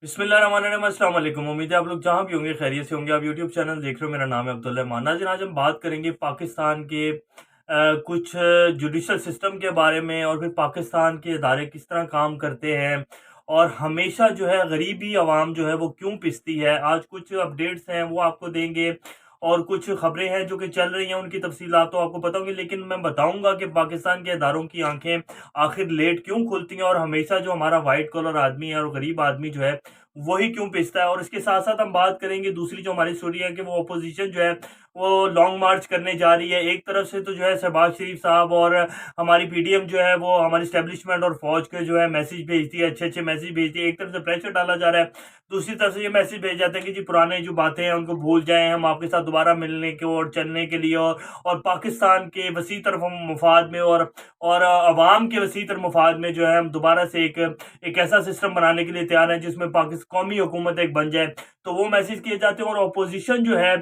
बिस्मिल्लाहिर्रहमानिर्रहीम, अस्सलाम वालेकुम। उम्मीद है आप लोग जहाँ भी होंगे खैरियत से होंगे। आप यूट्यूब चैनल देख रहे हो, मेरा नाम है अब्दुल रहमान। नाज़रीन, आज हम बात करेंगे पाकिस्तान के कुछ जुडिशल सिस्टम के बारे में और फिर पाकिस्तान के इदारे किस तरह काम करते हैं और हमेशा जो है गरीबी आवाम जो है वो क्यों पिसती है। आज कुछ अपडेट्स हैं वो आपको देंगे और कुछ खबरें हैं जो कि चल रही हैं, उनकी तफसीलात तो आपको पता होंगी, लेकिन मैं बताऊंगा कि पाकिस्तान के इदारों की आंखें आखिर लेट क्यों खुलती हैं और हमेशा जो हमारा वाइट कॉलर आदमी है और गरीब आदमी जो है वही क्यों पिसता है। और इसके साथ साथ हम बात करेंगे दूसरी जो हमारी स्टोरी है कि वो अपोजिशन जो है वो लॉन्ग मार्च करने जा रही है। एक तरफ से तो जो है शहबाज शरीफ साहब और हमारी पीडीएम जो है वो हमारी स्टैब्लिशमेंट और फौज के जो है मैसेज भेजती है, अच्छे अच्छे मैसेज भेजती है। एक तरफ से प्रेशर डाला जा रहा है, दूसरी तरफ से ये मैसेज भेज जाते हैं कि जी पुराने जो बातें हैं उनको भूल जाएं, हम आपके साथ दोबारा मिलने के और चलने के लिए और पाकिस्तान के वसी तरफ हम मफाद में और अवाम के वसी तर मफाद में जो है हम दोबारा से एक ऐसा सिस्टम बनाने के लिए तैयार हैं जिसमें पाकिस्तान कौमी हुकूमत एक बन जाए। तो वो मैसेज किए जाते हैं और अपोजिशन जो है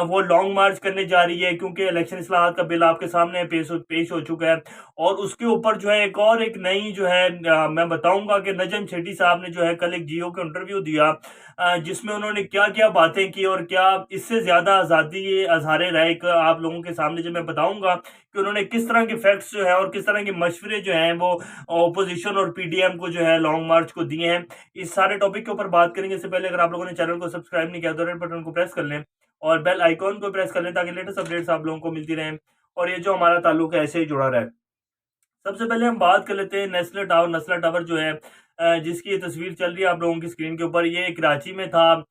वो लॉन्ग मार्च करने जा रही है, क्योंकि इलेक्शन इस्लाहात का बिल आपके सामने पेश हो चुका है। और उसके ऊपर जो है एक नई जो है मैं बताऊंगा कि नजम शेट्टी साहब ने जो है कल एक जियो को इंटरव्यू दिया, जिसमें उन्होंने क्या क्या बातें की और क्या इससे ज्यादा आज़ादी ये अजहारे राय का आप लोगों के सामने जब मैं बताऊंगा कि उन्होंने किस तरह के फैक्ट्स जो है और किस तरह के मशवरे जो हैं वो ओपोजिशन और पीडीएम को जो है लॉन्ग मार्च को दिए हैं। इस सारे टॉपिक के ऊपर बात करेंगे। इससे पहले अगर आप लोगों ने चैनल को सब्सक्राइब नहीं किया तो रेड बटन को प्रेस कर लें और बेल आइकॉन को प्रेस कर लें ताकि लेटेस्ट अपडेट्स आप लोगों को मिलती रहें और ये जो हमारा ताल्लुक है ऐसे ही जुड़ा रहे। सबसे पहले हम बात कर लेते हैं नस्ला टावर जो है, जिसकी ये तस्वीर चल रही है आप लोगों की स्क्रीन के ऊपर। ये कराची में था,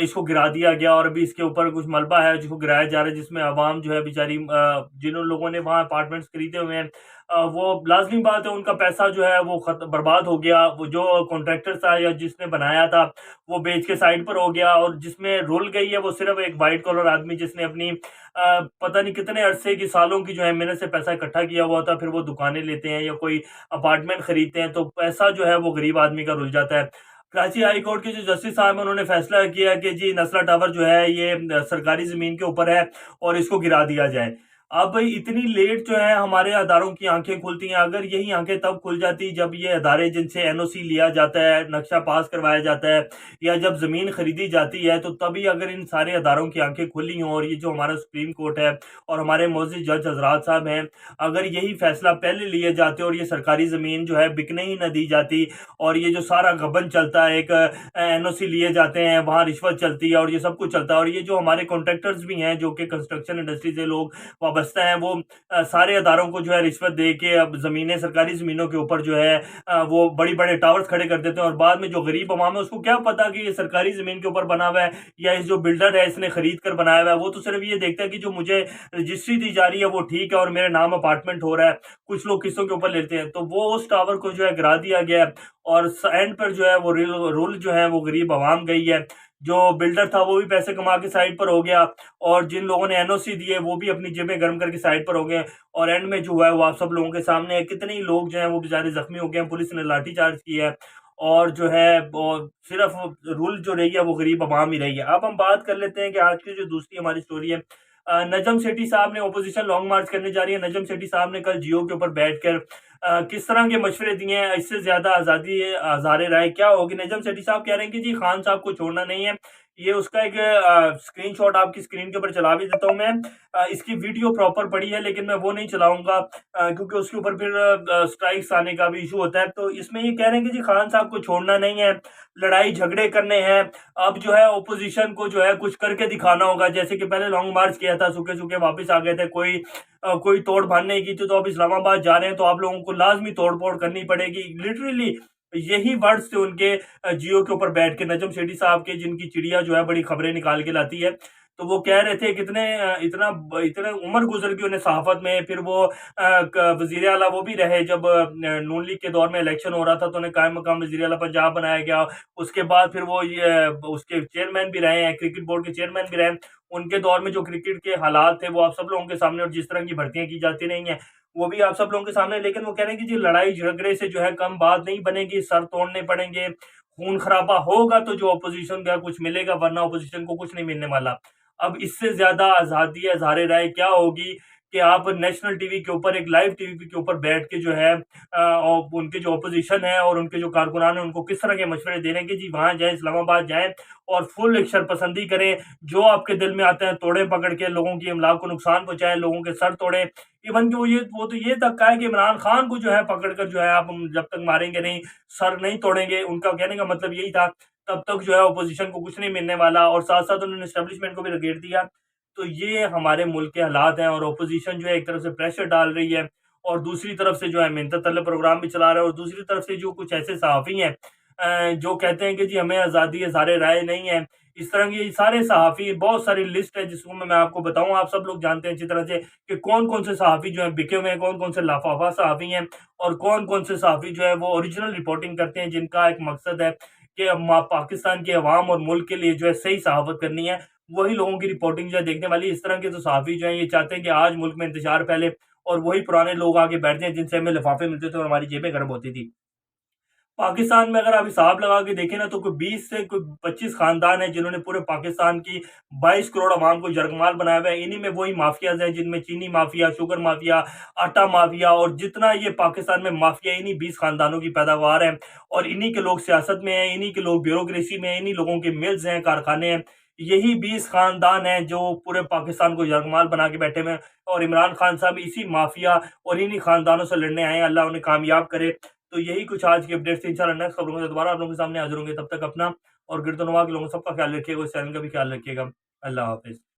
इसको गिरा दिया गया और अभी इसके ऊपर कुछ मलबा है जिसको गिराया जा रहा है, जिसमें आवाम जो है बेचारी जिन लोगों ने वहाँ अपार्टमेंट्स खरीदे हुए हैं, वो लाजमी बात है उनका पैसा जो है वो बर्बाद हो गया। वो जो कॉन्ट्रैक्टर था या जिसने बनाया था वो बेच के साइड पर हो गया और जिसमें रुल गई है वो सिर्फ एक वाइट कॉलर आदमी जिसने अपनी पता नहीं कितने अरसे की सालों की जो है मेहनत से पैसा इकट्ठा किया हुआ था। फिर वो दुकानें लेते हैं या कोई अपार्टमेंट खरीदते हैं तो पैसा जो है वो गरीब आदमी का रुल जाता है। कराची हाई कोर्ट के जो जस्टिस साहब हैं उन्होंने फैसला किया कि जी नस्ला टावर जो है ये सरकारी जमीन के ऊपर है और इसको गिरा दिया जाए। अब इतनी लेट जो है हमारे अदारों की आंखें खुलती हैं। अगर यही आंखें तब खुल जाती जब ये अदारे जिनसे एनओसी लिया जाता है, नक्शा पास करवाया जाता है या जब जमीन खरीदी जाती है, तो तभी अगर इन सारे अदारों की आंखें खुली हों और ये जो हमारा सुप्रीम कोर्ट है और हमारे मोअज़्ज़िज़ जज हजरात साहब हैं, अगर यही फैसला पहले लिए जाते और ये सरकारी जमीन जो है बिकने ही न दी जाती और ये जो सारा गबन चलता है, एक एनओसी लिए जाते हैं, वहां रिश्वत चलती है और ये सब कुछ चलता है और ये जो हमारे कॉन्ट्रैक्टर्स भी हैं जो कि कंस्ट्रक्शन इंडस्ट्री से लोग वाबस्ता हैं, वो सारे अदारों को जो है रिश्वत दे के अब जमीनें सरकारी जमीनों के ऊपर जो है वो बड़ी बड़े टावर्स खड़े कर देते हैं और बाद में जो गरीब अवाम है उसको क्या पता कि ये सरकारी जमीन के ऊपर बना हुआ है या इस जो बिल्डर है इसने खरीद कर बनाया हुआ है। वो तो सिर्फ ये देखता है कि जो मुझे रजिस्ट्री दी जा रही है वो ठीक है और मेरे नाम अपार्टमेंट हो रहा है। कुछ लोग किस्तों के ऊपर लेते हैं, तो वो उस टावर को जो है गिरा दिया गया है और एंड पर जो है वो रूल जो है वो गरीब आवाम गई है। जो बिल्डर था वो भी पैसे कमा के साइड पर हो गया और जिन लोगों ने एनओसी दिए वो भी अपनी जेबें गर्म करके साइड पर हो गए और एंड में जो हुआ है वो आप सब लोगों के सामने है। कितने ही लोग जो हैं वो बेचारे जख्मी हो गए हैं, पुलिस ने लाठीचार्ज किया है और जो है वो सिर्फ रूल जो रही है वो गरीब आवाम ही रही है। अब हम बात कर लेते हैं कि आज की जो दूसरी हमारी स्टोरी है, नजम सेठी साहब ने ओपोजिशन लॉन्ग मार्च करने जा रही है। नजम सेठी साहब ने कल जियो के ऊपर बैठकर किस तरह के मशवरे दिए हैं, इससे ज्यादा आजादी हज़ारे राय क्या होगी। नजम सेठी साहब कह रहे हैं कि जी खान साहब को छोड़ना नहीं है। ये उसका एक स्क्रीनशॉट आपकी स्क्रीन के ऊपर चला भी देता हूं मैं। इसकी वीडियो प्रॉपर पड़ी है लेकिन मैं वो नहीं चलाऊंगा क्योंकि उसके ऊपर फिर स्ट्राइक्स आने का भी इशू होता है। तो इसमें ये कह रहे हैं कि जी खान साहब को छोड़ना नहीं है, लड़ाई झगड़े करने हैं। अब जो है ओपोजिशन को जो है कुछ करके दिखाना होगा, जैसे कि पहले लॉन्ग मार्च किया था, सूखे सूखे वापस आ गए थे, कोई तोड़ भान नहीं की थी। तो अब इस्लामाबाद जा रहे हैं तो आप लोगों को लाजमी तोड़ फोड़ करनी पड़ेगी। लिटरली यही वर्ड्स थे उनके जियो के ऊपर बैठ के नजम शेट्टी साहब के, जिनकी चिड़िया जो है बड़ी खबरें निकाल के लाती है। तो वो कह रहे थे कितने इतना इतना उम्र गुजर गई उन्हें सहाफत में। फिर वो वजीर आला वो भी रहे जब नून लीग के दौर में इलेक्शन हो रहा था तो उन्हें कायम मकाम वजीर आला पंजाब बनाया गया। उसके बाद फिर वो ये उसके चेयरमैन भी रहे हैं, क्रिकेट बोर्ड के चेयरमैन भी रहे। उनके दौर में जो क्रिकेट के हालात थे वो आप सब लोगों के सामने और जिस तरह की भर्तियां की जाती नहीं है वो भी आप सब लोगों के सामने। लेकिन वो कह रहे हैं कि जी लड़ाई झगड़े से जो है कम बात नहीं बनेगी, सर तोड़ने पड़ेंगे, खून खराबा होगा तो जो अपोजिशन का कुछ मिलेगा, वरना अपोजिशन को कुछ नहीं मिलने वाला। अब इससे ज्यादा आजादी इज़हार राय क्या होगी कि आप नेशनल टीवी के ऊपर, एक लाइव टीवी के ऊपर बैठ के जो है उनके जो ऑपोजिशन है और उनके जो कारकुनान है उनको किस तरह के मशवरे दे रहे हैं कि जी वहाँ जाएँ, इस्लामाबाद जाएँ और फुल एक शरपसंदी करें, जो आपके दिल में आते हैं तोड़ें पकड़ के, लोगों की अमलाक को नुकसान पहुँचाएँ, लोगों के सर तोड़ें। इवन कि वो तो ये तक कहा है कि इमरान खान को जो है पकड़ कर जो है आप जब तक मारेंगे नहीं, सर नहीं तोड़ेंगे। उनका कहने का मतलब यही था, तब तक जो है ऑपोजिशन को कुछ नहीं मिलने वाला और साथ-साथ उन्होंने एस्टेब्लिशमेंट को भी रगेड़ दिया। तो ये हमारे मुल्क के हालात हैं और ऑपोजिशन जो है एक तरफ से प्रेशर डाल रही है और दूसरी तरफ से जो है मिन्नत तलब प्रोग्राम भी चला रहा है और दूसरी तरफ से जो कुछ ऐसे सहाफ़ी हैं जो कहते हैं कि जी हमें आज़ादी इज़हार राय नहीं है। इस तरह के सारे सहाफ़ी, बहुत सारी लिस्ट है जिसको मैं आपको बताऊँ, आप सब लोग जानते हैं अच्छी तरह से कि कौन-कौन से सहाफ़ी जो हैं बिके हुए हैं, कौन-कौन से लाफाफा सहाफ़ी हैं और कौन-कौन से सहाफ़ी जो है वो ओरिजिनल रिपोर्टिंग करते हैं, जिनका एक मकसद है कि पाकिस्तान के अवाम और मुल्क के लिए जो है सही सहाफ़त करनी है। वही लोगों की रिपोर्टिंग जो है देखने वाली। इस तरह के तो सहाफ़ी जो हैं ये चाहते हैं कि आज मुल्क में इंतशार फैले और वही पुराने लोग आके बैठ जाएँ जिनसे हमें लिफ़ाफ़े मिलते थे और हमारी जेबें गर्म होती थी। पाकिस्तान में अगर आप हिसाब लगा के देखें ना तो कोई 20 से कोई 25 खानदान हैं जिन्होंने पूरे पाकिस्तान की 22 करोड़ अवाम को यरगमाल बनाया हुआ है। इन्हीं में वही माफियाज़ हैं जिनमें चीनी माफिया, शुगर माफिया, आटा माफिया और जितना ये पाकिस्तान में माफिया, इन्हीं 20 खानदानों की पैदावार है और इन्हीं के लोग सियासत में हैं, इन्हीं के लोग ब्यूरोक्रेसी में हैं, इन्हीं लोगों के मिल्स हैं, कारखाने हैं। यही 20 खानदान हैं जो पूरे पाकिस्तान को यरगमाल बना के बैठे हुए हैं और इमरान खान साहब इसी माफिया और इन्हीं खानदानों से लड़ने आए हैं। अल्लाह उन्हें कामयाब करे। तो यही कुछ आज की अपडेट्स थी। इंशाल्लाह नेक्स्ट खबरों में दोबारा आप लोगों के सामने हाज़िर होंगे। तब तक अपना और गिरदोनवा के लोगों सबका ख्याल रखिएगा, इस चैनल का भी ख्याल रखिएगा। अल्लाह हाफ़िज़।